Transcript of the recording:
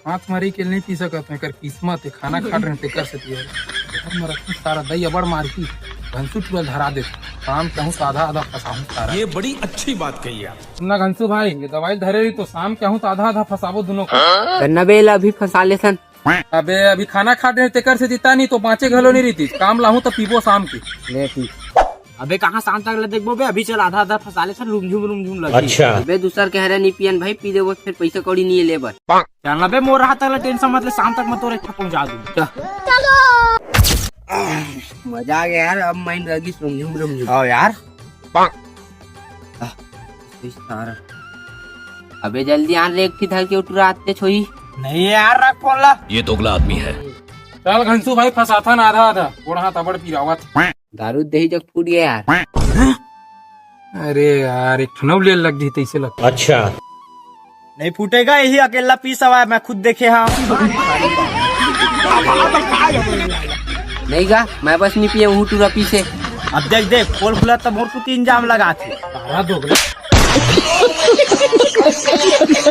हाथ मारी के नहीं पी सकत है, कर किस्मत है, खाना खा रहे हैं कर सकती है। हम रखी सारा दही अबड़ मार की घंसू टूल धरा दे, शाम कहूँ तो आधा आधा फंसाऊँ सारा। ये बड़ी अच्छी बात कही आप। सुनना घंसू भाई, ये दवाई धरे रही तो शाम कहूँ तो आधा आधा फंसाबो दोनों को। नबेला अभी फंसा ले सन। अबे अभी खाना खा रहे तेकर से जीता नहीं तो 5 घलो नहीं रहती, काम लाहूँ तो पीबो शाम की। ले ठीक। अबे कहाँ शाम तक ले देखबो बे, अभी चल आधा आधा फंसा ले सन, रूम लगी। अच्छा। अबे दूसर कह रहे नहीं पियन भाई, पी देबो फिर पैसा कौड़ी नहीं है लेबर। चल बे मोर हाथ तक टेंशन मत ले, शाम तक मैं तोरे पहुंचा दूं। मजा आ गया यार, अब माइंड लगी रूम। आओ यार। अबे जल्दी आन रे, एक थी धर के उठ रहा आते छोई। नहीं यार, रख फोन ला। ये दोगला आदमी है। चल घंसू भाई फंसा था ना आधा आधा, थोड़ा हाथ अबड़ पी रहा था। दारू दही जग फूट गया यार। अरे यार एक ठनव ले लग जी तैसे लग। अच्छा। नहीं फूटेगा, यही अकेला पीस हुआ है, मैं खुद देखे हाँ। नहीं गा, मैं बस नहीं पिए हूँ टूरा पी से। अब देख पोल खुला तो मोर को 3 जाम लगा थे। दोगला